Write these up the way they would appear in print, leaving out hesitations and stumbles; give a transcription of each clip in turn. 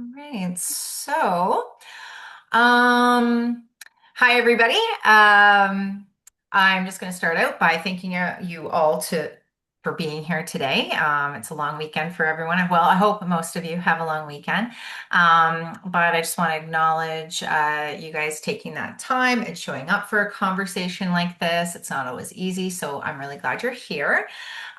Right. Um, hi everybody. I'm just going to start out by thanking you all for being here today. It's a long weekend for everyone. Well, I hope most of you have a long weekend. But I just want to acknowledge you guys taking that time and showing up for a conversation like this. It's not always easy, so I'm really glad you're here.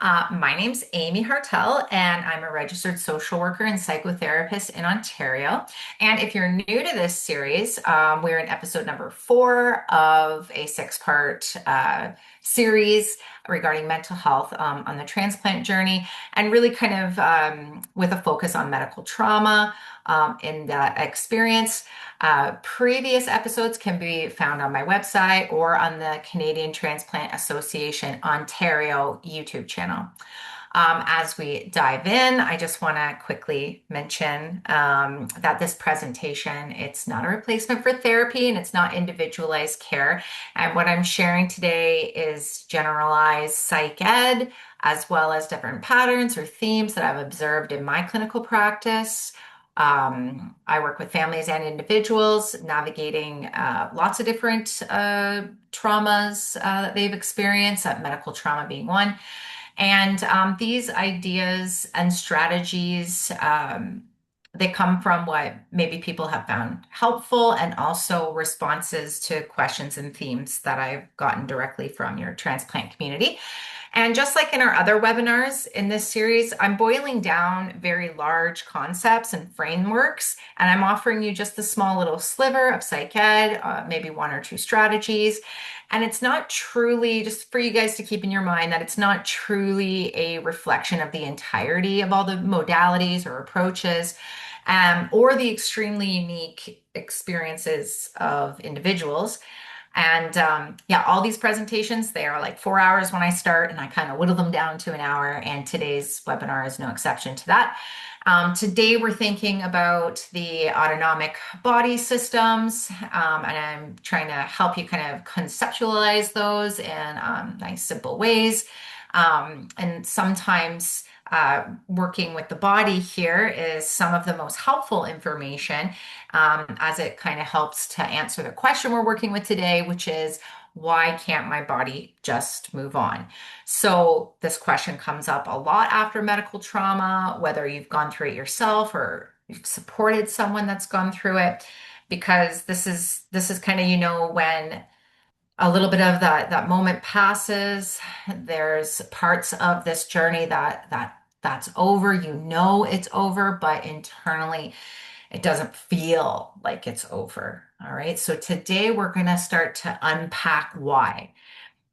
My name's Amy Haertel, and I'm a registered social worker and psychotherapist in Ontario. And if you're new to this series, we're in episode number 4 of a 6-part series regarding mental health on the transplant journey, and really kind of with a focus on medical trauma in that experience. Previous episodes can be found on my website or on the Canadian Transplant Association Ontario YouTube channel. As we dive in, I just want to quickly mention that this presentation, it's not a replacement for therapy and it's not individualized care. And what I'm sharing today is generalized psych ed, as well as different patterns or themes that I've observed in my clinical practice. I work with families and individuals navigating lots of different traumas that they've experienced, medical trauma being one. And these ideas and strategies, they come from what maybe people have found helpful and also responses to questions and themes that I've gotten directly from your transplant community. And just like in our other webinars in this series, I'm boiling down very large concepts and frameworks, and I'm offering you just a small little sliver of psych ed, maybe 1 or 2 strategies. And it's not truly, just for you guys to keep in your mind, that it's not truly a reflection of the entirety of all the modalities or approaches, or the extremely unique experiences of individuals. And yeah, all these presentations, they are like 4 hours when I start, and I kind of whittle them down to an hour. And today's webinar is no exception to that. Today, we're thinking about the autonomic body systems, and I'm trying to help you kind of conceptualize those in nice, simple ways. And sometimes working with the body here is some of the most helpful information, as it kind of helps to answer the question we're working with today, which is, why can't my body just move on? So this question comes up a lot after medical trauma, whether you've gone through it yourself or you've supported someone that's gone through it, because this is kind of, when a little bit of that moment passes, there's parts of this journey that's over. It's over, but internally it doesn't feel like it's over. All right. So today we're going to start to unpack why.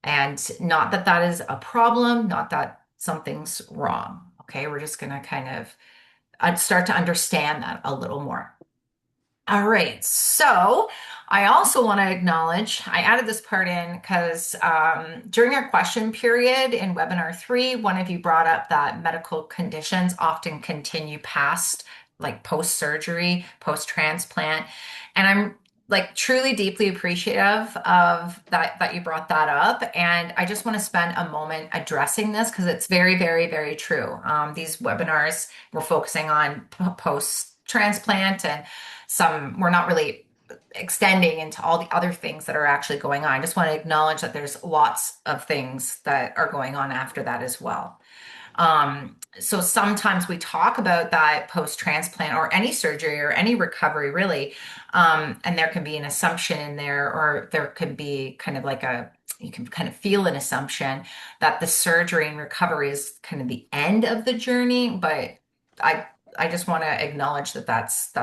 And not that that is a problem, not that something's wrong. Okay. We're just going to kind of start to understand that a little more. All right. So I also want to acknowledge, I added this part in because during our question period in webinar 3, one of you brought up that medical conditions often continue past, like post-surgery, post-transplant. And I'm like truly deeply appreciative of that you brought that up. And I just want to spend a moment addressing this because it's very, very, very true. These webinars, we're focusing on post-transplant, and we're not really extending into all the other things that are actually going on. I just want to acknowledge that there's lots of things that are going on after that as well. So sometimes we talk about that post-transplant or any surgery or any recovery really, and there can be an assumption in there, or there could be kind of like you can kind of feel an assumption that the surgery and recovery is kind of the end of the journey, but I I just want to acknowledge that that's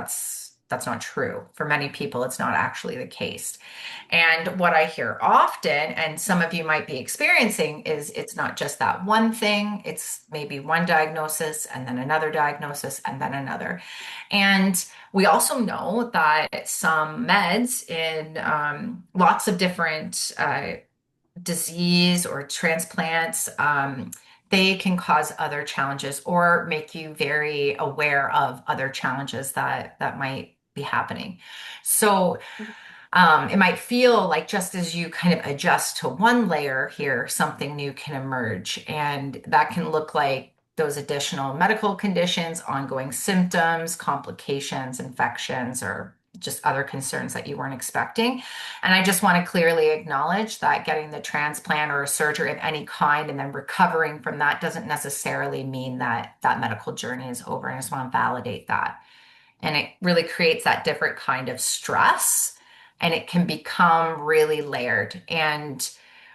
not true. For many people, it's not actually the case. And what I hear often, and some of you might be experiencing, is it's not just that one thing, it's maybe one diagnosis and then another diagnosis and then another. And we also know that some meds in lots of different disease or transplants, they can cause other challenges or make you very aware of other challenges that might be happening. So it might feel like just as you kind of adjust to one layer here, something new can emerge. And that can look like those additional medical conditions, ongoing symptoms, complications, infections, or just other concerns that you weren't expecting. And I just want to clearly acknowledge that getting the transplant or a surgery of any kind and then recovering from that doesn't necessarily mean that that medical journey is over. And I just want to validate that. And it really creates that different kind of stress, and it can become really layered. And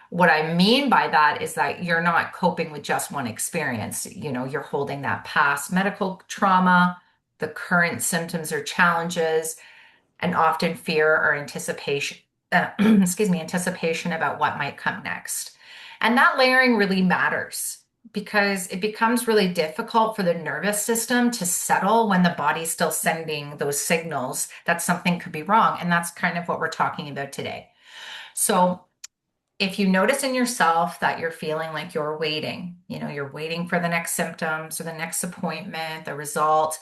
what I mean by that is that you're not coping with just one experience. You're holding that past medical trauma, the current symptoms or challenges, and often fear or anticipation, anticipation about what might come next. And that layering really matters because it becomes really difficult for the nervous system to settle when the body's still sending those signals that something could be wrong. And that's kind of what we're talking about today. So if you notice in yourself that you're feeling like you're waiting, you're waiting for the next symptoms or the next appointment, the result,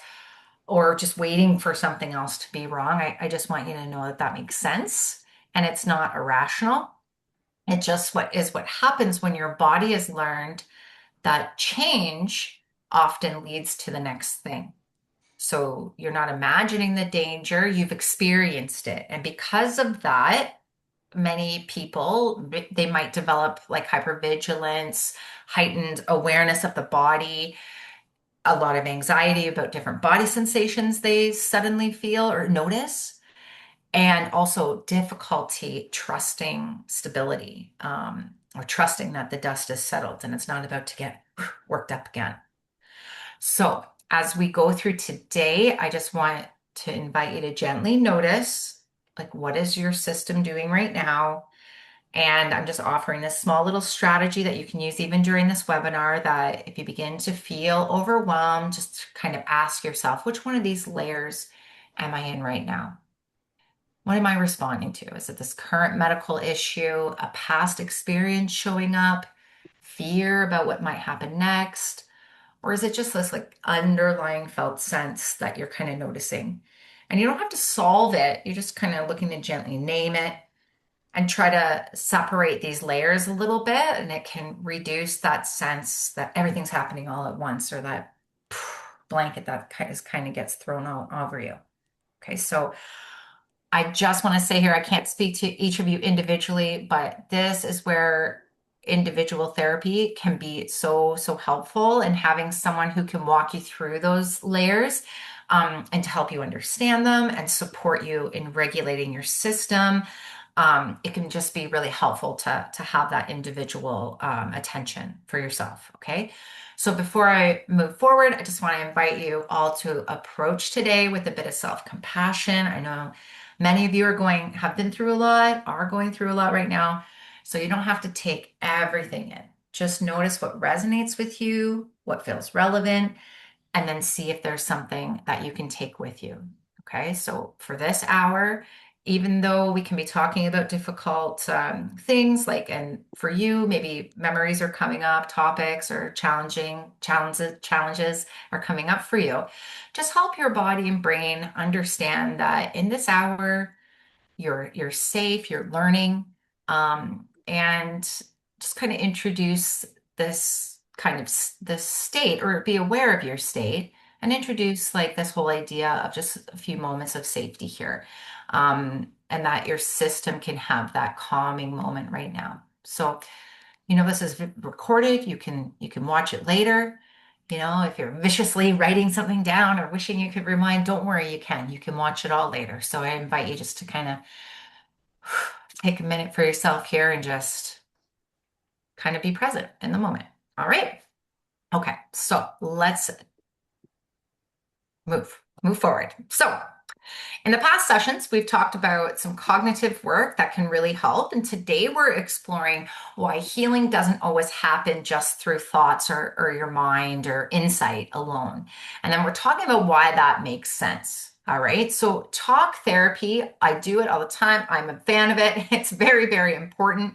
or just waiting for something else to be wrong, I just want you to know that that makes sense and it's not irrational. It just what happens when your body has learned that change often leads to the next thing. So you're not imagining the danger, you've experienced it. And because of that, many people, they might develop like hypervigilance, heightened awareness of the body, a lot of anxiety about different body sensations they suddenly feel or notice, and also difficulty trusting stability, or trusting that the dust is settled and it's not about to get worked up again. So, as we go through today, I just want to invite you to gently notice, like, what is your system doing right now? And I'm just offering this small little strategy that you can use even during this webinar, that if you begin to feel overwhelmed, just kind of ask yourself, which one of these layers am I in right now? What am I responding to? Is it this current medical issue, a past experience showing up, fear about what might happen next? Or is it just this like underlying felt sense that you're kind of noticing? And you don't have to solve it. You're just kind of looking to gently name it and try to separate these layers a little bit. And it can reduce that sense that everything's happening all at once, or that blanket that kind of gets thrown over you. Okay, so I just want to say here, I can't speak to each of you individually, but this is where individual therapy can be so, so helpful, and having someone who can walk you through those layers, and to help you understand them and support you in regulating your system. It can just be really helpful to have that individual attention for yourself. Okay. So before I move forward, I just want to invite you all to approach today with a bit of self-compassion. I know many of you have been through a lot, are going through a lot right now. So you don't have to take everything in. Just notice what resonates with you, what feels relevant, and then see if there's something that you can take with you. Okay. So for this hour, even though we can be talking about difficult things, like, and for you, maybe memories are coming up, topics or challenges are coming up for you, just help your body and brain understand that in this hour, you're safe, you're learning, and just kind of introduce this state, or be aware of your state, and introduce like this whole idea of just a few moments of safety here, and that your system can have that calming moment right now. So, this is recorded. You can watch it later. If you're viciously writing something down or wishing you could rewind, don't worry, you can watch it all later. So I invite you just to kind of take a minute for yourself here and just kind of be present in the moment. All right. Okay. So let's move forward. So in the past sessions, we've talked about some cognitive work that can really help. And today we're exploring why healing doesn't always happen just through thoughts or your mind or insight alone. And then we're talking about why that makes sense. All right. So talk therapy, I do it all the time. I'm a fan of it. It's very, very important.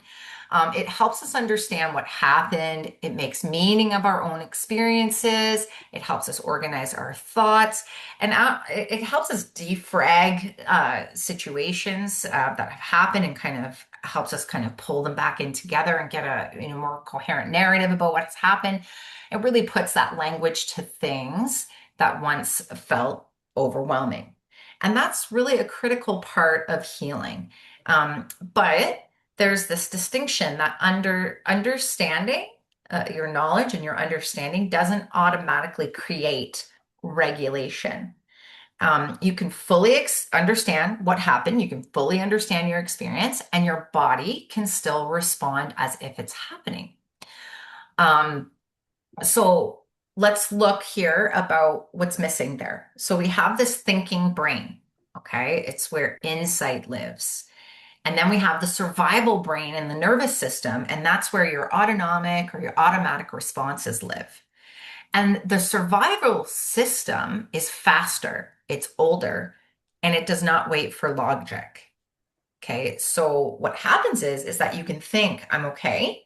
It helps us understand what happened. It makes meaning of our own experiences. It helps us organize our thoughts, and it helps us defrag situations that have happened, and kind of helps us kind of pull them back in together and get a more coherent narrative about what's happened. It really puts that language to things that once felt overwhelming. And that's really a critical part of healing. But there's this distinction that understanding your knowledge and your understanding doesn't automatically create regulation. You can fully understand what happened, you can fully understand your experience, and your body can still respond as if it's happening. Um, so let's look here about what's missing there. So we have this thinking brain, okay? It's where insight lives. And then we have the survival brain and the nervous system, and that's where your autonomic or your automatic responses live. And the survival system is faster, it's older, and it does not wait for logic. Okay, so what happens is that you can think, I'm okay,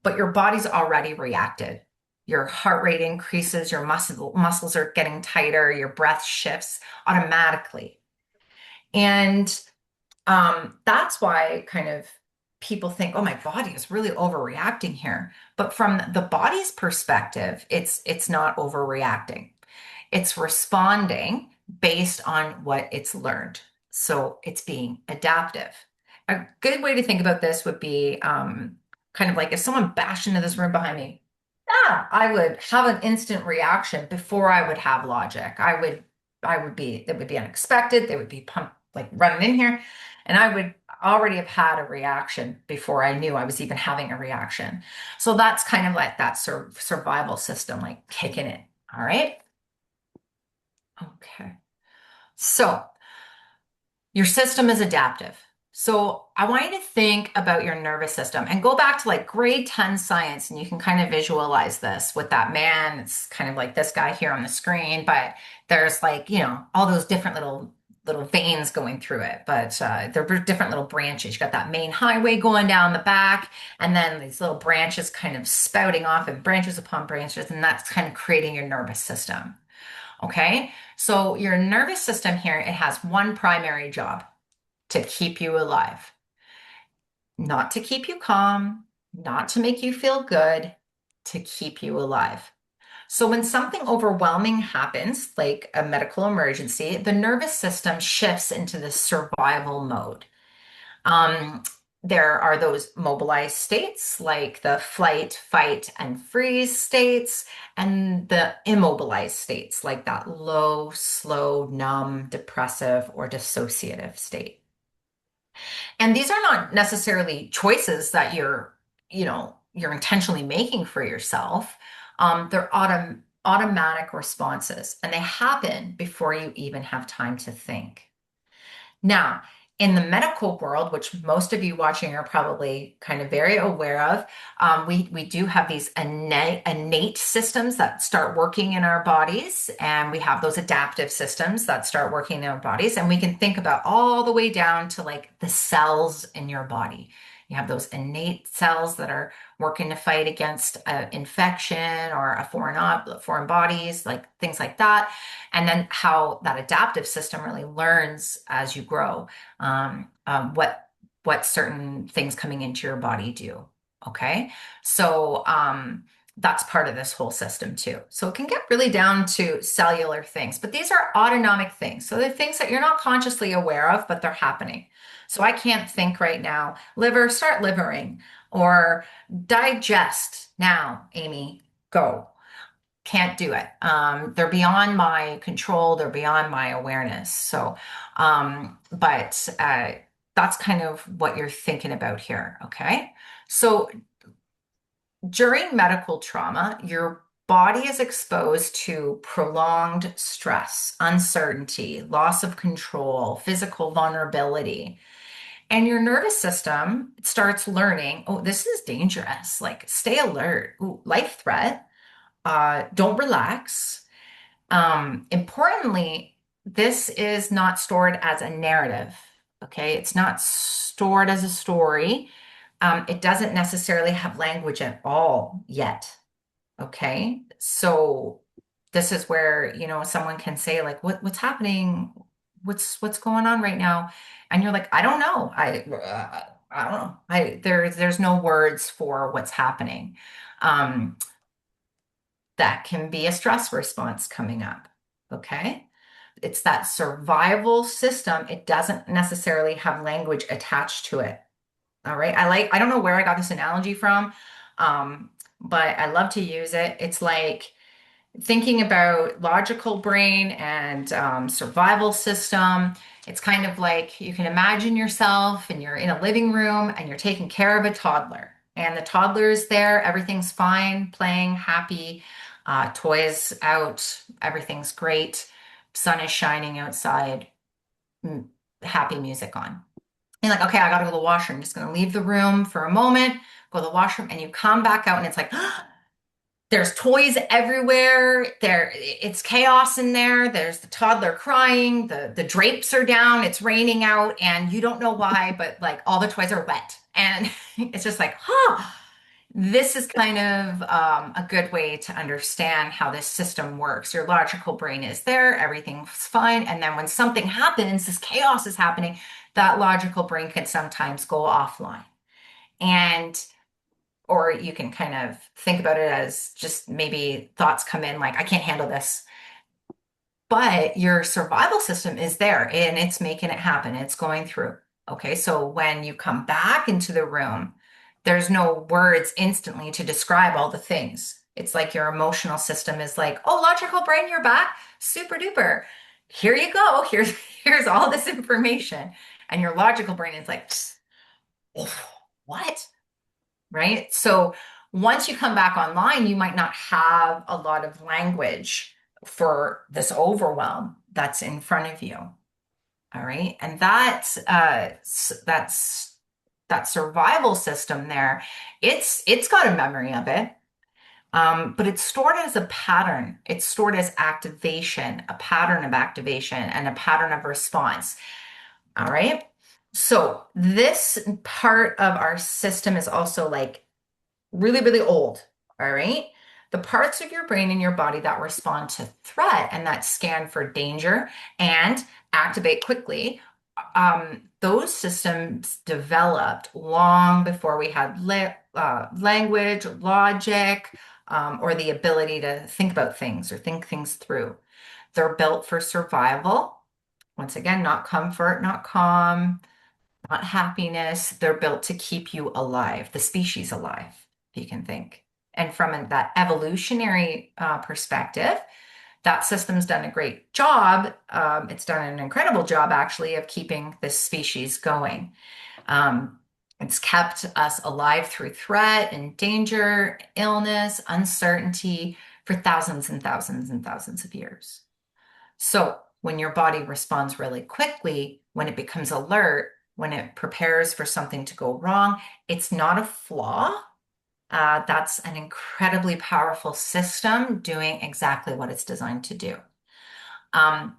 but your body's already reacted. Your heart rate increases, your muscles are getting tighter, your breath shifts automatically. And that's why kind of people think, oh, my body is really overreacting here. But from the body's perspective, it's not overreacting. It's responding based on what it's learned. So it's being adaptive. A good way to think about this would be kind of like if someone bashed into this room behind me, yeah, I would have an instant reaction before I would have logic. It would be unexpected. They would be pumped, like running in here, and I would already have had a reaction before I knew I was even having a reaction. So that's kind of like that survival system, like kicking in. All right. Okay. So your system is adaptive. So I want you to think about your nervous system and go back to like grade 10 science, and you can kind of visualize this with that man. It's kind of like this guy here on the screen, but there's like, all those different little veins going through it, but there are different little branches. You got that main highway going down the back, and then these little branches kind of spouting off, and branches upon branches, and that's kind of creating your nervous system. Okay, so your nervous system here, it has one primary job: to keep you alive, not to keep you calm, not to make you feel good, to keep you alive. So when something overwhelming happens, like a medical emergency, the nervous system shifts into the survival mode. Um, there are those mobilized states like the flight, fight, and freeze states, and the immobilized states like that low, slow, numb, depressive, or dissociative state. And these are not necessarily choices that you're intentionally making for yourself. They're automatic responses, and they happen before you even have time to think. Now, in the medical world, which most of you watching are probably kind of very aware of, we do have these innate systems that start working in our bodies, and we have those adaptive systems that start working in our bodies, and we can think about all the way down to like the cells in your body. You have those innate cells that are working to fight against infection or foreign bodies, like things like that. And then how that adaptive system really learns as you grow, what certain things coming into your body do. Okay, so that's part of this whole system too. So it can get really down to cellular things, but these are autonomic things. So they're things that you're not consciously aware of, but they're happening. So I can't think right now, liver, start livering, or digest now, Amy, go. Can't do it. They're beyond my control. They're beyond my awareness. So, but that's kind of what you're thinking about here. Okay. So during medical trauma, your body is exposed to prolonged stress, uncertainty, loss of control, physical vulnerability. And your nervous system starts learning, oh, this is dangerous. Like, stay alert. Ooh, life threat. Don't relax. Importantly, this is not stored as a narrative. Okay, it's not stored as a story. It doesn't necessarily have language at all yet. Okay. So this is where, someone can say like, what's happening? What's going on right now? And you're like, I don't know. I don't know. There's no words for what's happening. Um, that can be a stress response coming up. Okay. It's that survival system. It doesn't necessarily have language attached to it. All right. I don't know where I got this analogy from, but I love to use it. It's like thinking about logical brain and survival system. It's kind of like you can imagine yourself and you're in a living room and you're taking care of a toddler. And the toddler is there, everything's fine, playing, happy, toys out, everything's great, sun is shining outside, mm, happy music on. And like, okay, I gotta go to the washroom. I'm just gonna leave the room for a moment, go to the washroom, and you come back out and it's like, there's toys everywhere. It's chaos in there. There's the toddler crying. The drapes are down. It's raining out, and you don't know why, but like all the toys are wet, and it's just like, huh. This is kind of a good way to understand how this system works. Your logical brain is there, everything's fine, and then when something happens, this chaos is happening. That logical brain can sometimes go offline, and or you can kind of think about it as just maybe thoughts come in like, I can't handle this. But your survival system is there and it's making it happen. It's going through. Okay. So when you come back into the room, there's no words instantly to describe all the things. It's like your emotional system is like, oh, logical brain, you're back. Super duper. Here you go. Here's all this information. And your logical brain is like, what? Right? So once you come back online, you might not have a lot of language for this overwhelm that's in front of you. All right. And that's that survival system there. It's got a memory of it. But it's stored as a pattern. It's stored as activation, a pattern of activation and a pattern of response. All right. So this part of our system is also like really, really old. All right. The parts of your brain and your body that respond to threat and that scan for danger and activate quickly, those systems developed long before we had language, logic, or the ability to think about things or think things through. They're built for survival. Once again, not comfort, not calm, not happiness. They're built to keep you alive, the species alive, if you can think. And from that evolutionary perspective, that system's done a great job. It's done an incredible job, actually, of keeping this species going. Um, it's kept us alive through threat and danger, illness, uncertainty for thousands and thousands and thousands of years. So when your body responds really quickly, when it becomes alert, when it prepares for something to go wrong, it's not a flaw. That's an incredibly powerful system doing exactly what it's designed to do. Um,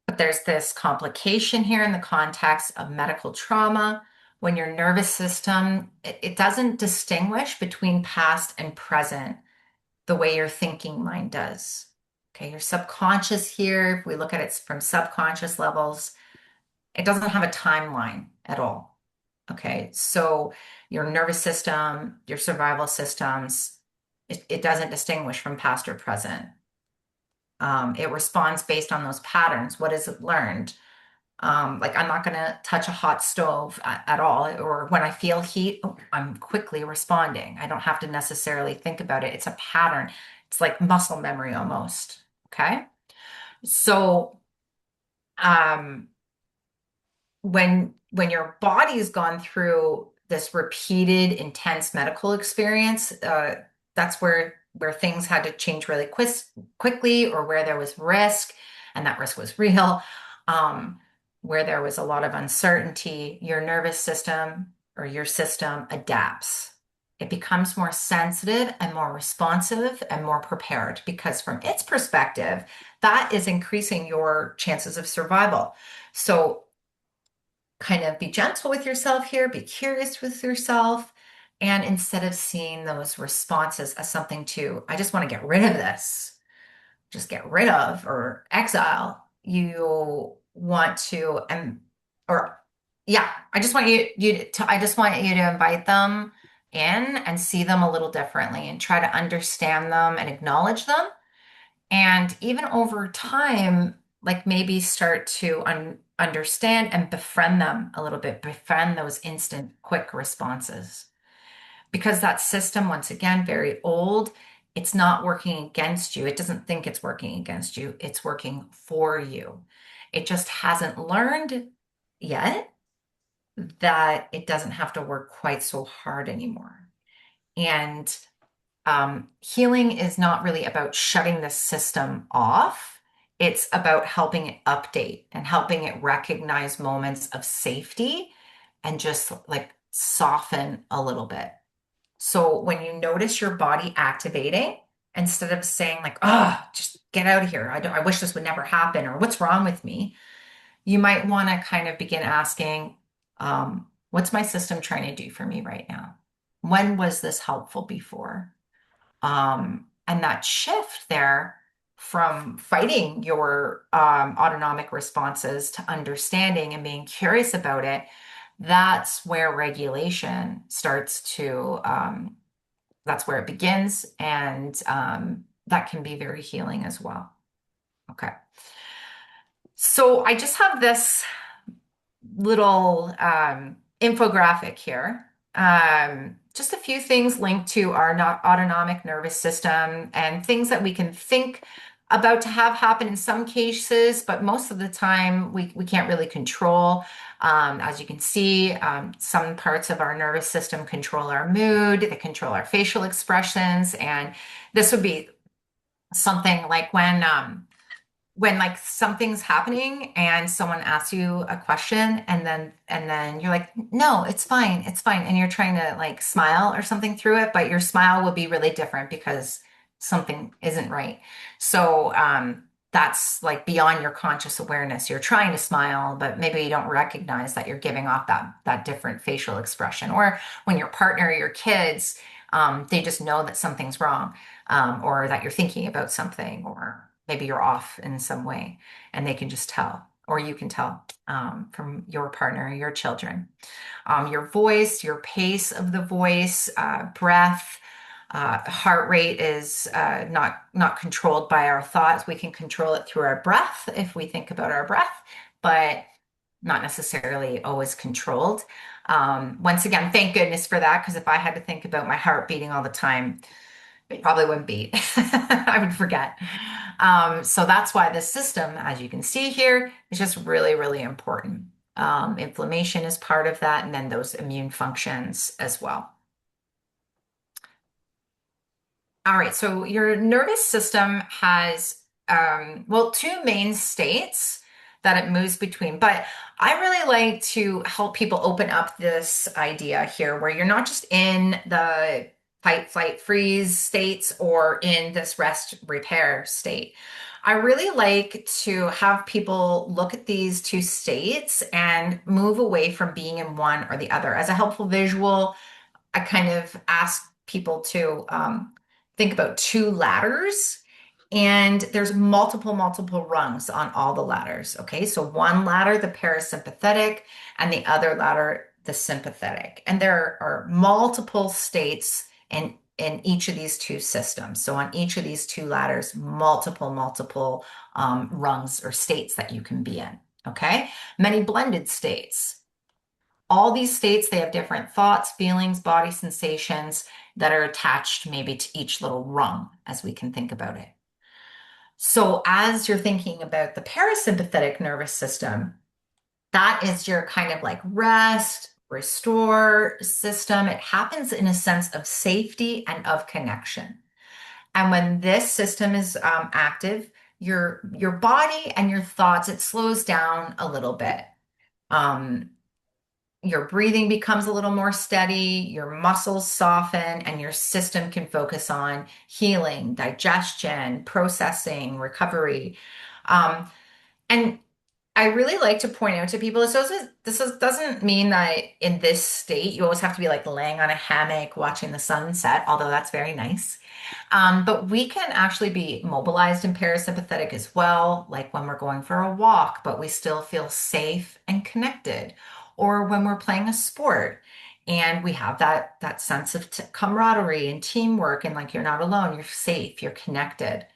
but there's this complication here in the context of medical trauma. When your nervous system, it doesn't distinguish between past and present the way your thinking mind does. Okay, your subconscious here, if we look at it from subconscious levels, it doesn't have a timeline at all. Okay, so your nervous system, your survival systems, it doesn't distinguish from past or present. It responds based on those patterns. What has it learned? Like I'm not going to touch a hot stove at all, or when I feel heat, I'm quickly responding. I don't have to necessarily think about it. It's a pattern. It's like muscle memory almost. Okay. So, um, when your body's gone through this repeated intense medical experience, that's where things had to change really quickly, or where there was risk, and that risk was real, where there was a lot of uncertainty. Your nervous system or your system adapts. It becomes more sensitive and more responsive and more prepared because, from its perspective, that is increasing your chances of survival. So kind of be gentle with yourself here, be curious with yourself. And instead of seeing those responses as something to, I just want to get rid of this, just get rid of or exile, you want to, or yeah, I just want I just want you to invite them in and see them a little differently and try to understand them and acknowledge them. And even over time, like maybe start to understand and befriend them a little bit, befriend those instant, quick responses. Because that system, once again, very old, it's not working against you. It doesn't think it's working against you, it's working for you. It just hasn't learned yet that it doesn't have to work quite so hard anymore. And healing is not really about shutting the system off. It's about helping it update and helping it recognize moments of safety and just like soften a little bit. So when you notice your body activating, instead of saying like, "Oh, just get out of here. I wish this would never happen," or "What's wrong with me?" You might want to kind of begin asking, "What's my system trying to do for me right now? When was this helpful before?" And that shift there from fighting your autonomic responses to understanding and being curious about it, that's where regulation starts to, that's where it begins. And that can be very healing as well. Okay. So I just have this little infographic here. Just a few things linked to our not autonomic nervous system and things that we can think about to have happen in some cases, but most of the time we can't really control. As you can see, some parts of our nervous system control our mood, they control our facial expressions, and this would be something like when like something's happening and someone asks you a question and then you're like, no, it's fine, and you're trying to like smile or something through it, but your smile will be really different because something isn't right. So that's like beyond your conscious awareness. You're trying to smile, but maybe you don't recognize that you're giving off that different facial expression. Or when your partner or your kids, they just know that something's wrong, or that you're thinking about something, or maybe you're off in some way, and they can just tell, or you can tell from your partner or your children. Your voice, your pace of the voice, breath, heart rate is not controlled by our thoughts. We can control it through our breath if we think about our breath, but not necessarily always controlled. Once again, thank goodness for that, because if I had to think about my heart beating all the time, it probably wouldn't beat. I would forget. So that's why this system, as you can see here, is just really, really important. Inflammation is part of that, and then those immune functions as well. All right, so your nervous system has, well, two main states that it moves between. But I really like to help people open up this idea here where you're not just in the fight, flight, freeze states or in this rest, repair state. I really like to have people look at these two states and move away from being in one or the other. As a helpful visual, I kind of ask people to think about two ladders, and there's multiple rungs on all the ladders. Okay, so one ladder, the parasympathetic, and the other ladder, the sympathetic. And there are multiple states in each of these two systems. So on each of these two ladders, multiple rungs or states that you can be in. Okay, many blended states. All these states, they have different thoughts, feelings, body sensations that are attached maybe to each little rung as we can think about it. So as you're thinking about the parasympathetic nervous system, that is your kind of like rest, restore system. It happens in a sense of safety and of connection. And when this system is active, your body and your thoughts, it slows down a little bit. Um, your breathing becomes a little more steady, your muscles soften, and your system can focus on healing, digestion, processing, recovery. Um, and I really like to point out to people doesn't mean that in this state you always have to be like laying on a hammock watching the sunset, although that's very nice. But we can actually be mobilized and parasympathetic as well, like when we're going for a walk, but we still feel safe and connected, or when we're playing a sport and we have that sense of camaraderie and teamwork, and like you're not alone, you're safe, you're connected.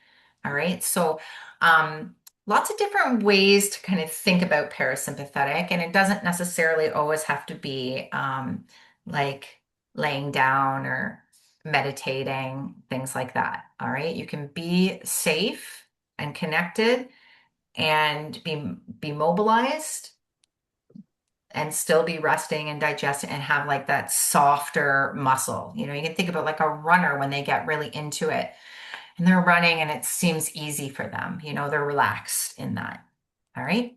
All right. So, um, lots of different ways to kind of think about parasympathetic, and it doesn't necessarily always have to be like laying down or meditating, things like that. All right. You can be safe and connected and be mobilized and still be resting and digesting and have like that softer muscle. You can think about like a runner when they get really into it and they're running and it seems easy for them. They're relaxed in that. All right.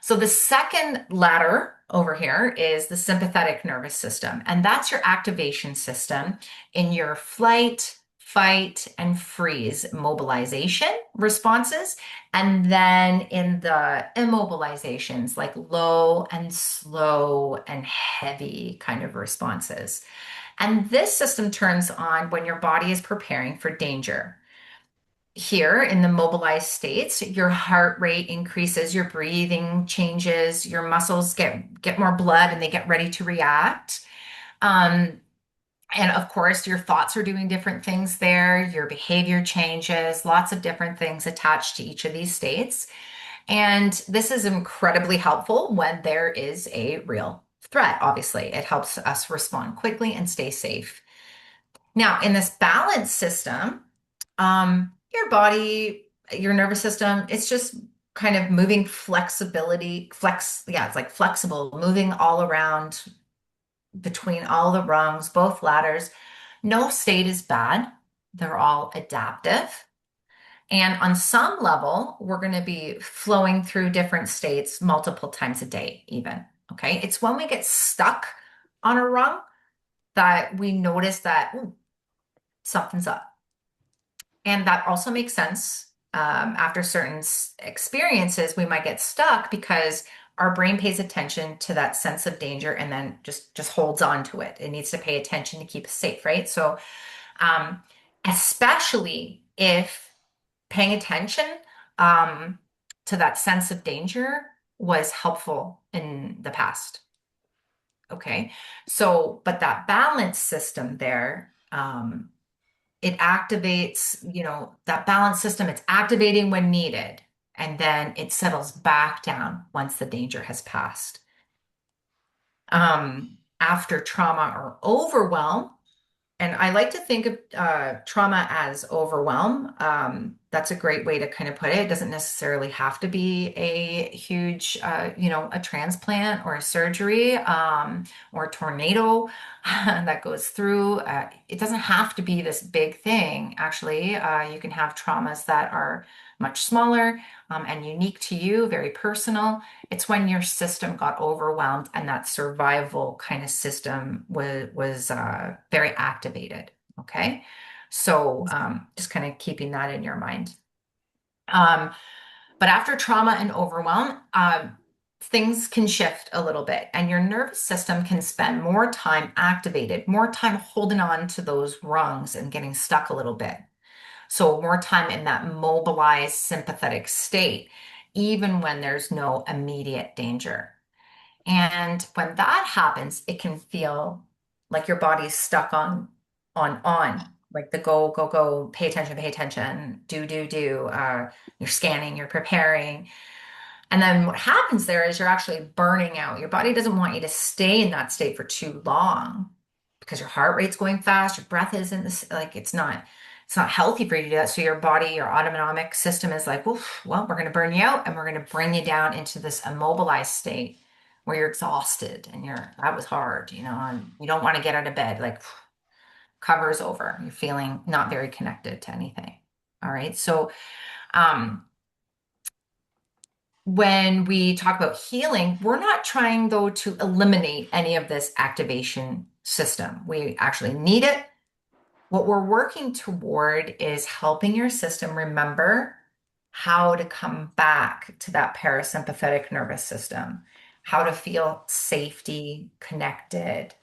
So the second ladder over here is the sympathetic nervous system, and that's your activation system in your flight, fight, and freeze mobilization responses, and then in the immobilizations, like low and slow and heavy kind of responses. And this system turns on when your body is preparing for danger. Here in the mobilized states, your heart rate increases, your breathing changes, your muscles get more blood and they get ready to react. Um, and of course, your thoughts are doing different things there, your behavior changes, lots of different things attached to each of these states. And this is incredibly helpful when there is a real threat. Obviously, it helps us respond quickly and stay safe. Now, in this balance system, your body, your nervous system, it's just kind of moving yeah, it's like flexible, moving all around between all the rungs, both ladders. No state is bad. They're all adaptive. And on some level, we're going to be flowing through different states multiple times a day, even. Okay. It's when we get stuck on a rung that we notice that "Ooh, something's up." And that also makes sense. After certain experiences, we might get stuck because our brain pays attention to that sense of danger and then just holds on to it. It needs to pay attention to keep us safe, right? So, um, especially if paying attention um, to that sense of danger was helpful in the past. Okay, so but that balance system there. It activates, that balance system, it's activating when needed, and then it settles back down once the danger has passed. After trauma or overwhelm, and I like to think of trauma as overwhelm. That's a great way to kind of put it. It doesn't necessarily have to be a huge, a transplant or a surgery or a tornado that goes through. It doesn't have to be this big thing. Actually, you can have traumas that are much smaller and unique to you, very personal. It's when your system got overwhelmed and that survival kind of system was very activated. Okay. So just kind of keeping that in your mind. Um, but after trauma and overwhelm, things can shift a little bit, and your nervous system can spend more time activated, more time holding on to those rungs and getting stuck a little bit. So, more time in that mobilized sympathetic state, even when there's no immediate danger. And when that happens, it can feel like your body's stuck on, like the go, go, go, pay attention, do. You're scanning, you're preparing. And then what happens there is you're actually burning out. Your body doesn't want you to stay in that state for too long because your heart rate's going fast, your breath isn't this, like it's not healthy for you to do that. So your body, your autonomic system is like, "Oof, well, we're going to burn you out and we're going to bring you down into this immobilized state where you're exhausted and that was hard, and you don't want to get out of bed, like covers over. You're feeling not very connected to anything. All right. So um when we talk about healing, we're not trying though to eliminate any of this activation system. We actually need it. What we're working toward is helping your system remember how to come back to that parasympathetic nervous system, how to feel safety, connected,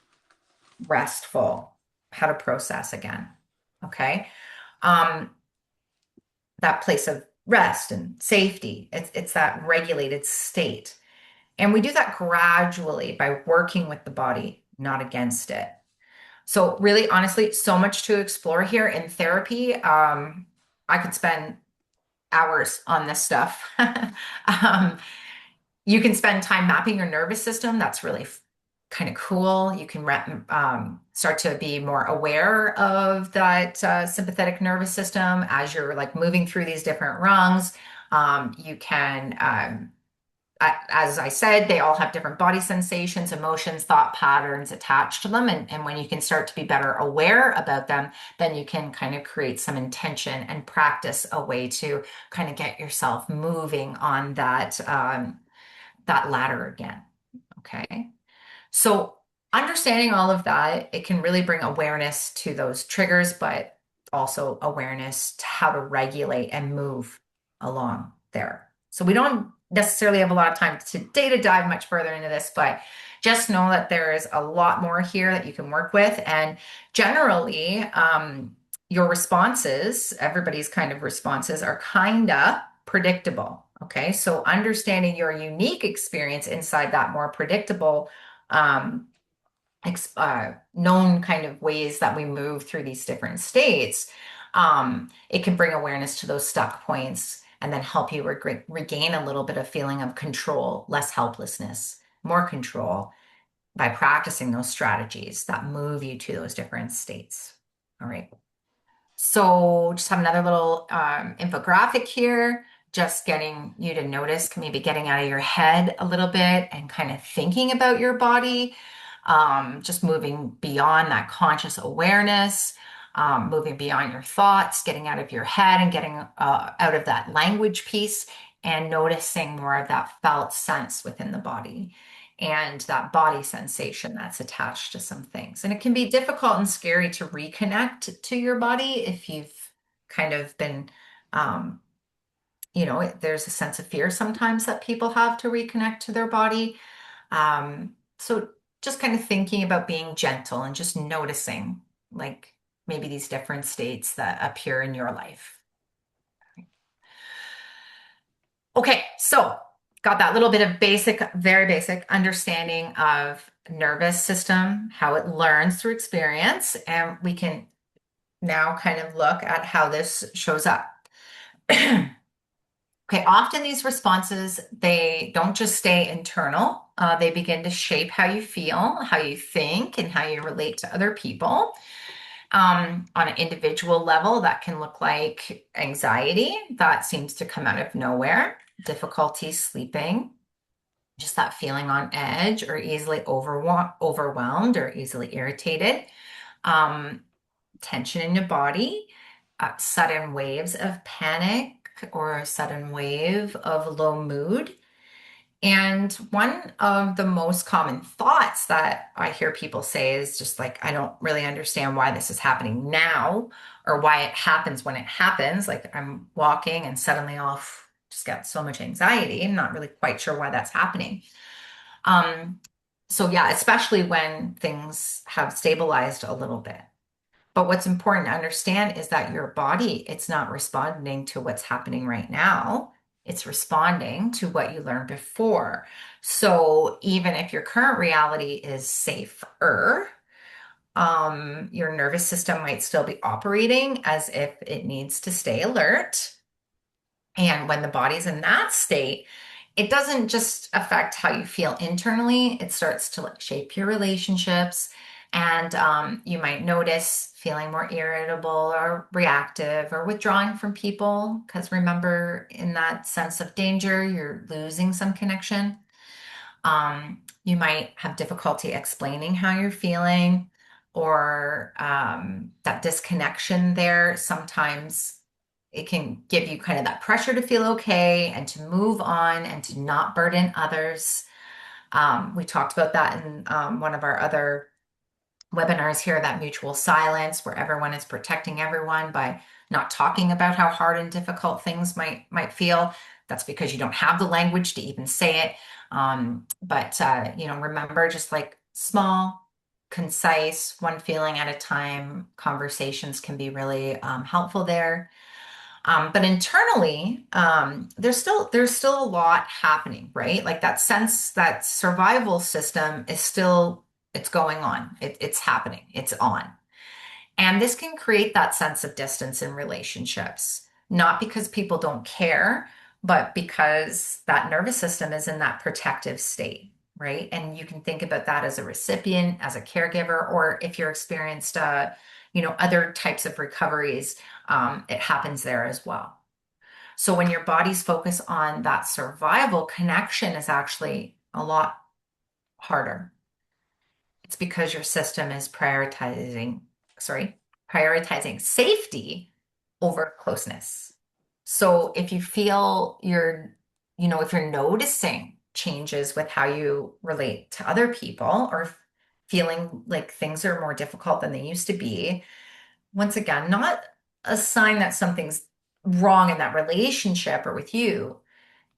restful, how to process again. Okay. Um, that place of rest and safety. It's that regulated state. And we do that gradually by working with the body, not against it. So really, honestly, so much to explore here in therapy. I could spend hours on this stuff. um, you can spend time mapping your nervous system. That's really kind of cool. You can start to be more aware of that sympathetic nervous system as you're like moving through these different rungs. You can as I said, they all have different body sensations, emotions, thought patterns attached to them. And when you can start to be better aware about them, then you can kind of create some intention and practice a way to kind of get yourself moving on that ladder again. Okay. So understanding all of that, it can really bring awareness to those triggers, but also awareness to how to regulate and move along there. So we don't necessarily have a lot of time today to dive much further into this, but just know that there is a lot more here that you can work with. And generally, your responses, everybody's kind of responses are kind of predictable. Okay. So understanding your unique experience inside that more predictable um, known kind of ways that we move through these different states, it can bring awareness to those stuck points and then help you regain a little bit of feeling of control, less helplessness, more control by practicing those strategies that move you to those different states. All right. So just have another little infographic here, just getting you to notice, maybe getting out of your head a little bit and kind of thinking about your body, just moving beyond that conscious awareness, moving beyond your thoughts, getting out of your head and getting out of that language piece and noticing more of that felt sense within the body and that body sensation that's attached to some things. And it can be difficult and scary to reconnect to your body if you've kind of been, um, there's a sense of fear sometimes that people have to reconnect to their body. So just kind of thinking about being gentle and just noticing like maybe these different states that appear in your life. Okay, so got that little bit of basic, very basic understanding of nervous system, how it learns through experience, and we can now kind of look at how this shows up. Okay, often these responses, they don't just stay internal. They begin to shape how you feel, how you think, and how you relate to other people. On an individual level, that can look like anxiety that seems to come out of nowhere, difficulty sleeping, just that feeling on edge or easily overwhelmed or easily irritated, um, tension in your body, sudden waves of panic or a sudden wave of low mood. And one of the most common thoughts that I hear people say is just like, I don't really understand why this is happening now or why it happens when it happens. Like I'm walking and suddenly I'll just get so much anxiety. I'm not really quite sure why that's happening. Um, so yeah, especially when things have stabilized a little bit. But what's important to understand is that your body, it's not responding to what's happening right now. It's responding to what you learned before. So even if your current reality is safer, your nervous system might still be operating as if it needs to stay alert. And when the body's in that state, it doesn't just affect how you feel internally, it starts to like shape your relationships. And you might notice feeling more irritable or reactive or withdrawing from people. Because remember, in that sense of danger, you're losing some connection. You might have difficulty explaining how you're feeling or that disconnection there. Sometimes it can give you kind of that pressure to feel okay and to move on and to not burden others. We talked about that in one of our other webinars here, that mutual silence where everyone is protecting everyone by not talking about how hard and difficult things might feel. That's because you don't have the language to even say it. But remember, just like small, concise, one feeling at a time conversations can be really helpful there. But internally, there's still a lot happening, right? Like that sense, that survival system is still, it's going on. It's happening. It's on. And this can create that sense of distance in relationships, not because people don't care, but because that nervous system is in that protective state, right? And you can think about that as a recipient, as a caregiver, or if you're experienced, other types of recoveries, it happens there as well. So when your body's focus on that survival, connection is actually a lot harder. It's because your system is prioritizing safety over closeness. So if you feel if you're noticing changes with how you relate to other people or feeling like things are more difficult than they used to be, once again, not a sign that something's wrong in that relationship or with you,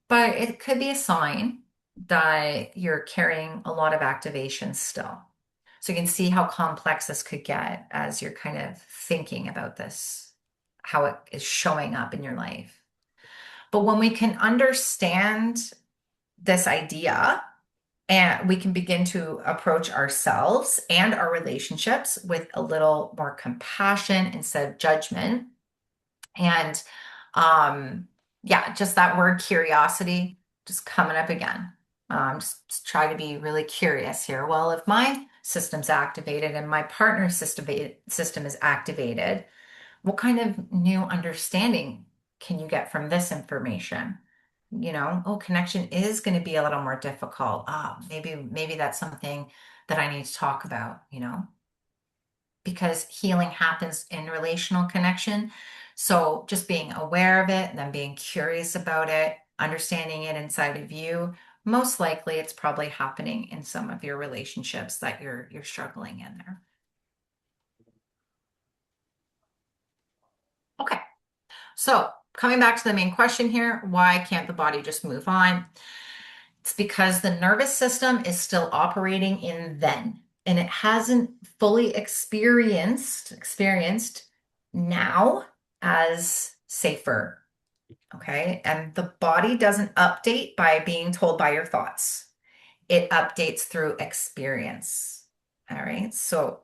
but it could be a sign that you're carrying a lot of activation still. So you can see how complex this could get as you're kind of thinking about this, how it is showing up in your life. But when we can understand this idea, and we can begin to approach ourselves and our relationships with a little more compassion instead of judgment. And um, yeah, just that word curiosity just coming up again. Just try to be really curious here. Well, if my system's activated and my partner's system is activated, what kind of new understanding can you get from this information? Oh, connection is going to be a little more difficult. Maybe that's something that I need to talk about, because healing happens in relational connection. So just being aware of it and then being curious about it, understanding it inside of you, most likely it's probably happening in some of your relationships that you're struggling in there. Okay. So coming back to the main question here, why can't the body just move on? It's because the nervous system is still operating in then, and it hasn't fully experienced now as safer. Okay. And the body doesn't update by being told by your thoughts. It updates through experience. All right. So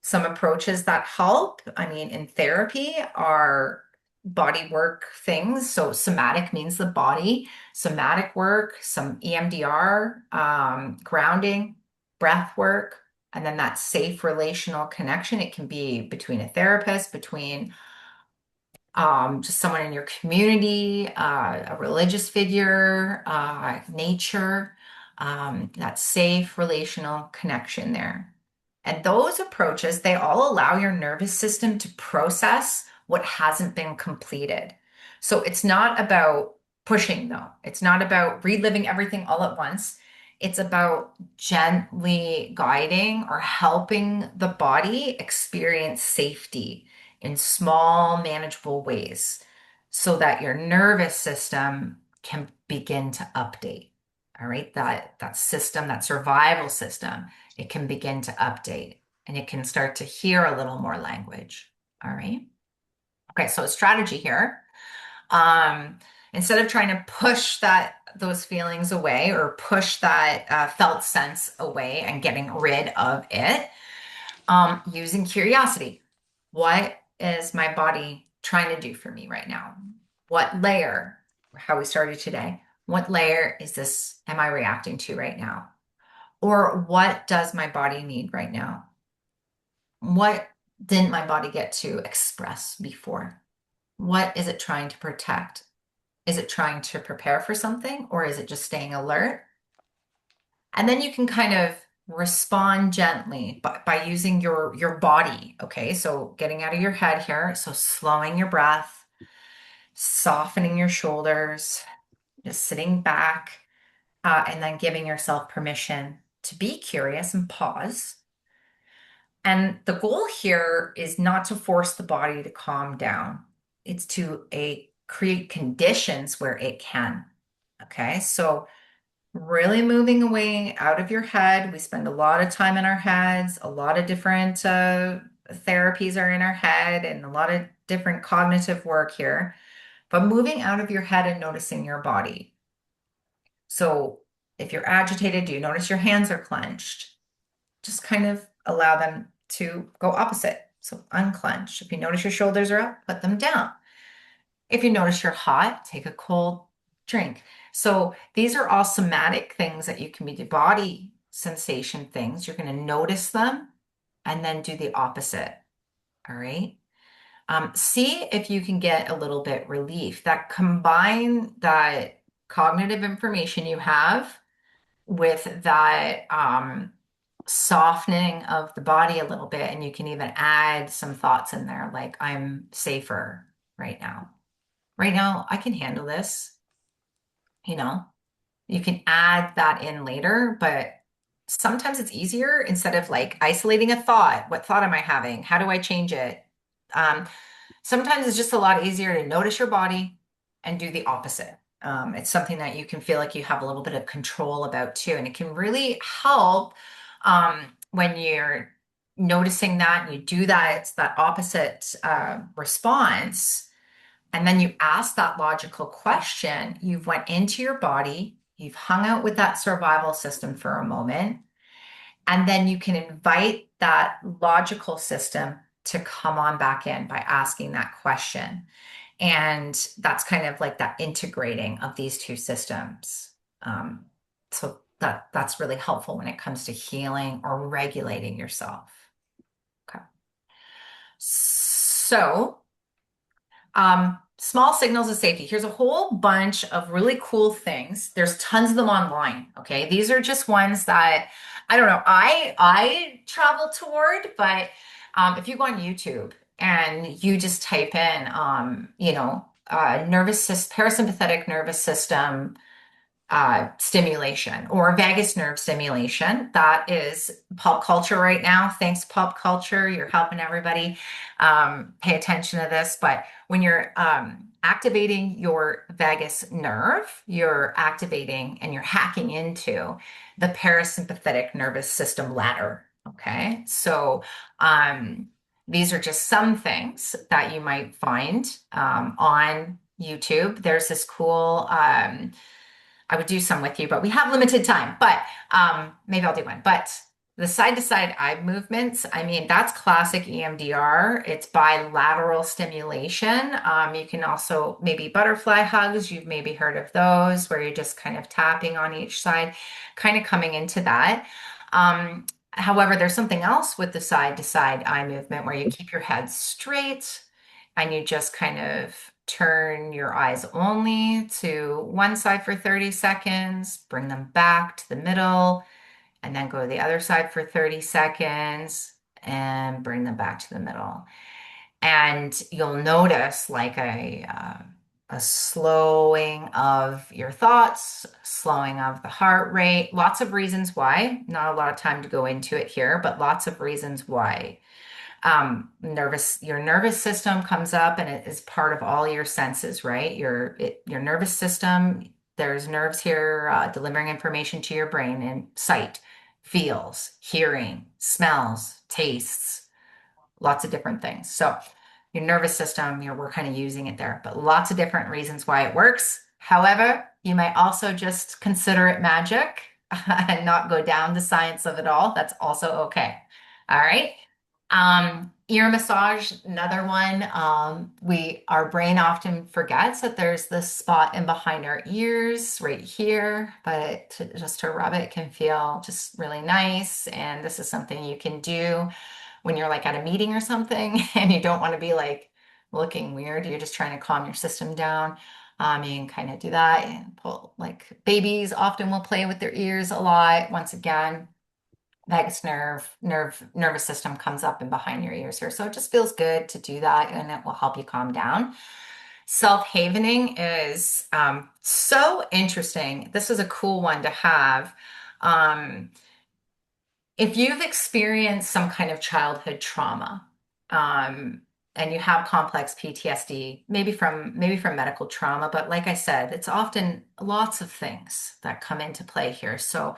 some approaches that help, I mean, in therapy are body work things. So somatic means the body, somatic work, some EMDR, grounding, breath work, and then that safe relational connection. It can be between a therapist, between just someone in your community, a religious figure, nature, that safe relational connection there. And those approaches, they all allow your nervous system to process what hasn't been completed. So it's not about pushing, though. It's not about reliving everything all at once. It's about gently guiding or helping the body experience safety in small, manageable ways so that your nervous system can begin to update. All right, that system, that survival system, it can begin to update and it can start to hear a little more language. All right. Okay, so a strategy here. Um, Instead of trying to push those feelings away or push that felt sense away and getting rid of it, using curiosity. What is my body trying to do for me right now? What layer, how we started today, what layer am I reacting to right now? Or what does my body need right now? What didn't my body get to express before? What is it trying to protect? Is it trying to prepare for something or is it just staying alert? And then you can kind of respond gently by using your body. Okay, so getting out of your head here. So slowing your breath, softening your shoulders, just sitting back, and then giving yourself permission to be curious and pause. And the goal here is not to force the body to calm down. It's to create conditions where it can. Okay. So really moving away out of your head. We spend a lot of time in our heads. A lot of different therapies are in our head and a lot of different cognitive work here. But moving out of your head and noticing your body. So if you're agitated, do you notice your hands are clenched? Just kind of allow them to go opposite. So unclench. If you notice your shoulders are up, put them down. If you notice you're hot, take a cold drink. So these are all somatic things that you can be the body sensation things. You're going to notice them and then do the opposite. All right. See if you can get a little bit relief. That combine that cognitive information you have with that softening of the body a little bit, and you can even add some thoughts in there like, I'm safer right now. Right now, I can handle this. You know, you can add that in later, but sometimes it's easier instead of like isolating a thought. What thought am I having? How do I change it? Um, Sometimes it's just a lot easier to notice your body and do the opposite. It's something that you can feel like you have a little bit of control about too. And it can really help when you're noticing that and you do that, it's that opposite response. And then you ask that logical question. You've went into your body, you've hung out with that survival system for a moment, and then you can invite that logical system to come on back in by asking that question. And that's kind of like that integrating of these two systems. So that's really helpful when it comes to healing or regulating yourself. Okay. So small signals of safety. Here's a whole bunch of really cool things. There's tons of them online. Okay. These are just ones that I don't know. I travel toward, but if you go on YouTube and you just type in parasympathetic nervous system stimulation or vagus nerve stimulation. That is pop culture right now. Thanks, pop culture. You're helping everybody pay attention to this. But when you're activating your vagus nerve, you're activating and you're hacking into the parasympathetic nervous system ladder. Okay. So, these are just some things that you might find on YouTube. There's this cool I would do some with you, but we have limited time. But maybe I'll do one. But the side to side eye movements, I mean, that's classic EMDR. It's bilateral stimulation. You can also maybe butterfly hugs. You've maybe heard of those where you're just kind of tapping on each side, kind of coming into that. However, there's something else with the side to side eye movement where you keep your head straight and you just kind of turn your eyes only to one side for 30 seconds, bring them back to the middle, and then go to the other side for 30 seconds and bring them back to the middle. And you'll notice like a slowing of your thoughts, slowing of the heart rate, lots of reasons why. Not a lot of time to go into it here, but lots of reasons why your nervous system comes up and it is part of all your senses, right? Your nervous system, there's nerves here delivering information to your brain and sight, feels, hearing, smells, tastes, lots of different things. So your nervous system, we're kind of using it there, but lots of different reasons why it works. However, you might also just consider it magic and not go down the science of it all. That's also okay. All right. Ear massage, another one. Our brain often forgets that there's this spot in behind our ears right here, but just to rub it can feel just really nice. And this is something you can do when you're like at a meeting or something and you don't want to be like looking weird. You're just trying to calm your system down. You can kind of do that and pull, like babies often will play with their ears a lot. Once again, vagus nervous system comes up and behind your ears here. So it just feels good to do that and it will help you calm down. Self-havening is so interesting. This is a cool one to have. Um, If you've experienced some kind of childhood trauma, um, and you have complex PTSD, maybe from medical trauma, but like I said, it's often lots of things that come into play here. So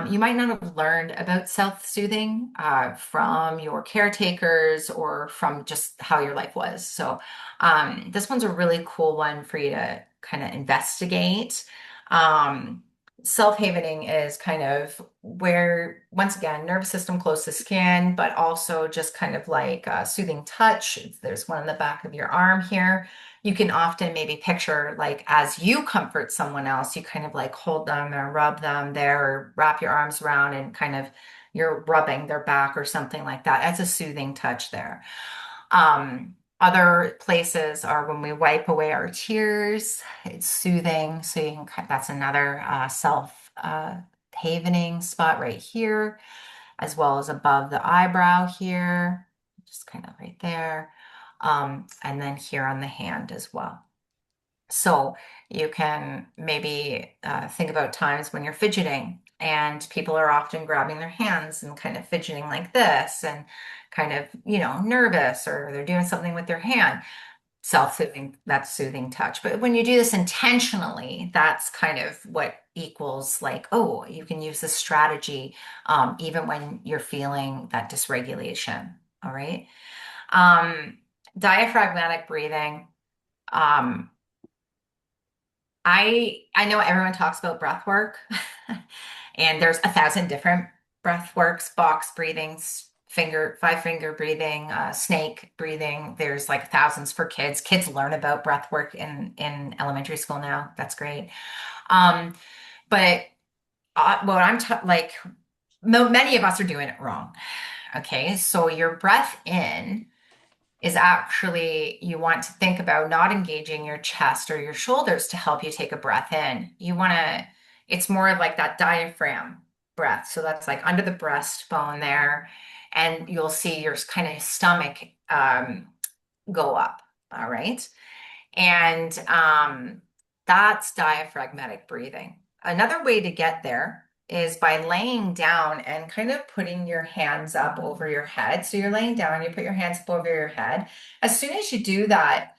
you might not have learned about self-soothing from your caretakers or from just how your life was. So this one's a really cool one for you to kind of investigate. Um, Self-havening is kind of where, once again, nervous system close to skin, but also just kind of like soothing touch. There's one in the back of your arm here. You can often maybe picture like as you comfort someone else, you kind of like hold them or rub them there or wrap your arms around and kind of you're rubbing their back or something like that. That's a soothing touch there. Other places are when we wipe away our tears, it's soothing. So you can, that's another self havening spot right here, as well as above the eyebrow here, just kind of right there. And then here on the hand as well. So you can maybe think about times when you're fidgeting and people are often grabbing their hands and kind of fidgeting like this and kind of, nervous or they're doing something with their hand. Self-soothing, that's soothing touch. But when you do this intentionally, that's kind of what equals like, oh, you can use this strategy even when you're feeling that dysregulation. All right. Um, Diaphragmatic breathing. Um, I know everyone talks about breath work, and there's 1,000 different breath works, box breathing, five finger breathing, snake breathing. There's like thousands for kids. Kids learn about breath work in elementary school now. That's great. Um, but what like, many of us are doing it wrong. Okay, so your breath in is actually you want to think about not engaging your chest or your shoulders to help you take a breath in. It's more of like that diaphragm breath. So that's like under the breastbone there. And you'll see your kind of stomach go up. All right. And that's diaphragmatic breathing. Another way to get there is by laying down and kind of putting your hands up over your head. So you're laying down, you put your hands up over your head. As soon as you do that,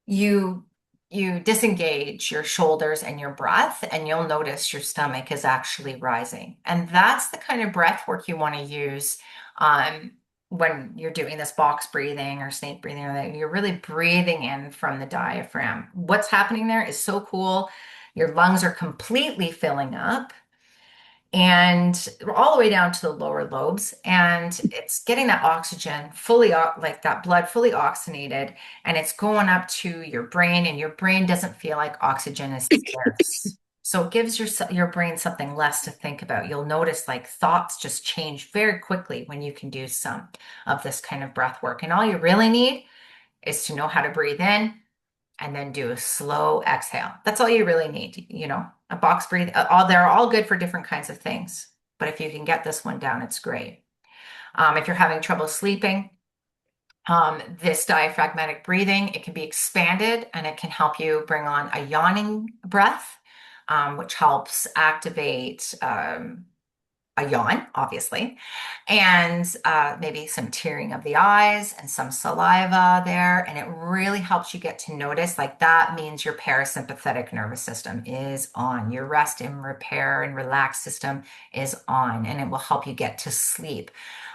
you you disengage your shoulders and your breath, and you'll notice your stomach is actually rising. And that's the kind of breath work you want to use um, when you're doing this box breathing or snake breathing, or that you're really breathing in from the diaphragm. What's happening there is so cool. Your lungs are completely filling up and all the way down to the lower lobes, and it's getting that oxygen fully like that blood fully oxygenated, and it's going up to your brain, and your brain doesn't feel like oxygen is scarce, so it gives your brain something less to think about. You'll notice like thoughts just change very quickly when you can do some of this kind of breath work, and all you really need is to know how to breathe in and then do a slow exhale. That's all you really need. A box breathe. They're all good for different kinds of things, but if you can get this one down, it's great. If you're having trouble sleeping, this diaphragmatic breathing, it can be expanded and it can help you bring on a yawning breath, which helps activate a yawn, obviously, and maybe some tearing of the eyes and some saliva there. And it really helps you get to notice like that means your parasympathetic nervous system is on. Your rest and repair and relax system is on, and it will help you get to sleep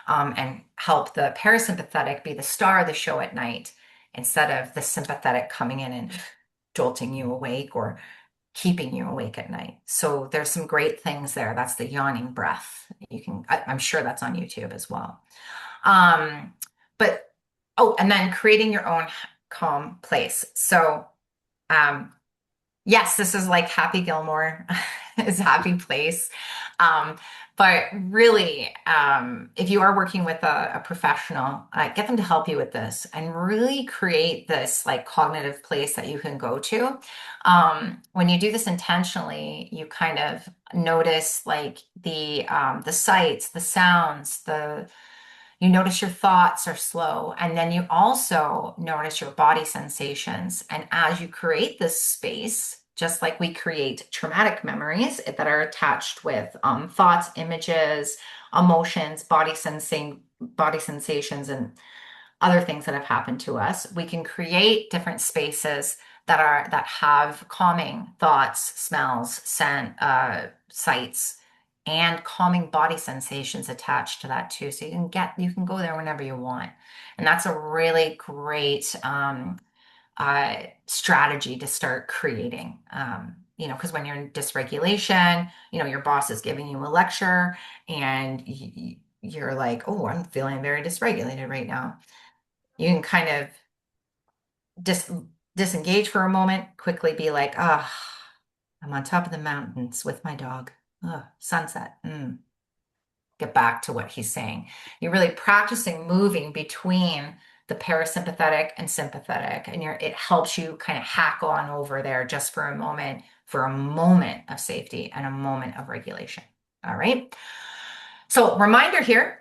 and help the parasympathetic be the star of the show at night instead of the sympathetic coming in and jolting you awake or keeping you awake at night. So there's some great things there. That's the yawning breath. I'm sure that's on YouTube as well. Um, but, oh, and then creating your own calm place. So, um, yes, this is like Happy Gilmore is Happy Place. Um, but really, if you are working with a professional, get them to help you with this and really create this like cognitive place that you can go to. When you do this intentionally, you kind of notice like the sights, the sounds, you notice your thoughts are slow, and then you also notice your body sensations. And as you create this space, just like we create traumatic memories that are attached with thoughts, images, emotions, body sensations, and other things that have happened to us. We can create different spaces that have calming thoughts, smells, sights, and calming body sensations attached to that too. So you can go there whenever you want, and that's a really great strategy to start creating. Because when you're in dysregulation, your boss is giving you a lecture, and you're like, oh, I'm feeling very dysregulated right now. You can kind of dis disengage for a moment, quickly be like, ah, I'm on top of the mountains with my dog. Ugh, sunset. Get back to what he's saying. You're really practicing moving between the parasympathetic and sympathetic, and it helps you kind of hack on over there just for a moment of safety and a moment of regulation. All right. So reminder here,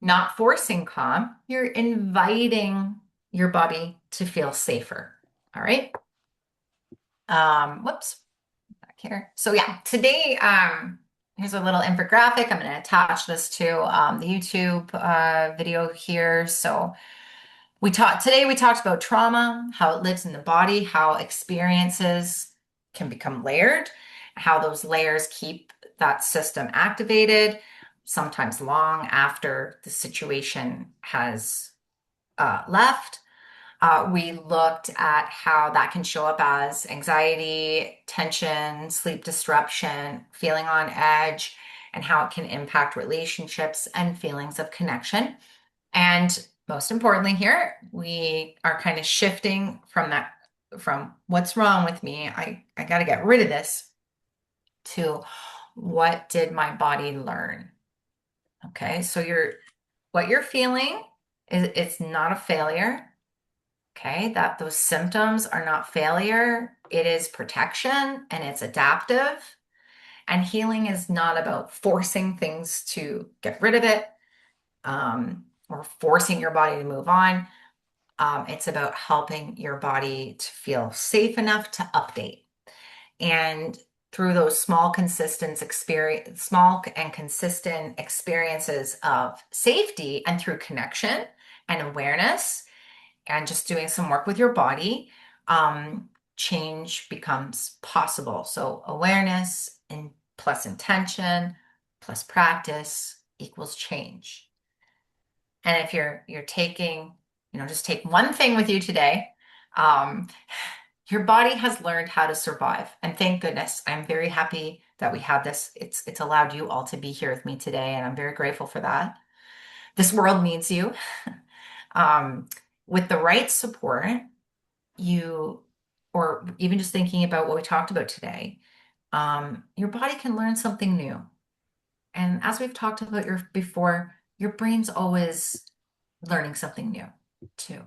not forcing calm, you're inviting your body to feel safer. All right. Whoops, back here. So yeah, today, here's a little infographic. I'm going to attach this to the YouTube video here. So we talked about trauma, how it lives in the body, how experiences can become layered, how those layers keep that system activated, sometimes long after the situation has left. We looked at how that can show up as anxiety, tension, sleep disruption, feeling on edge, and how it can impact relationships and feelings of connection. And most importantly, here, we are kind of shifting from what's wrong with me, I got to get rid of this, to what did my body learn? Okay, so what you're feeling is it's not a failure. Okay, that those symptoms are not failure, it is protection and it's adaptive. And healing is not about forcing things to get rid of it, or forcing your body to move on. It's about helping your body to feel safe enough to update. And through those small and consistent experiences of safety, and through connection and awareness, and just doing some work with your body, change becomes possible. So awareness and plus intention plus practice equals change. And if you're taking, just take one thing with you today. Um, your body has learned how to survive. And thank goodness, I'm very happy that we had this. It's allowed you all to be here with me today, and I'm very grateful for that. This world needs you. Um, with the right support, or even just thinking about what we talked about today, your body can learn something new. And as we've talked about before, your brain's always learning something new too.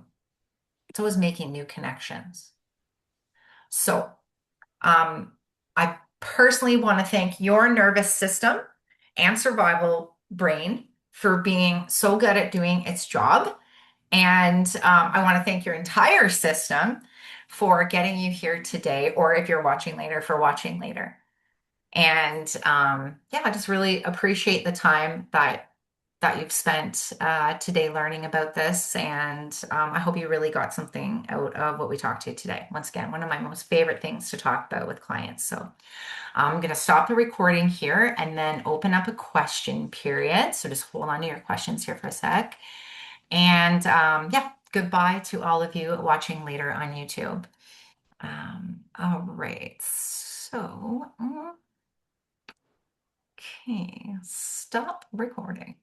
It's always making new connections. So, I personally want to thank your nervous system and survival brain for being so good at doing its job. And I want to thank your entire system for getting you here today, or if you're watching later, for watching later. And yeah, I just really appreciate the time that you've spent today learning about this. And I hope you really got something out of what we talked to today. Once again, one of my most favorite things to talk about with clients. So I'm going to stop the recording here and then open up a question period. So just hold on to your questions here for a sec. And yeah, goodbye to all of you watching later on YouTube. All right. So, okay, stop recording.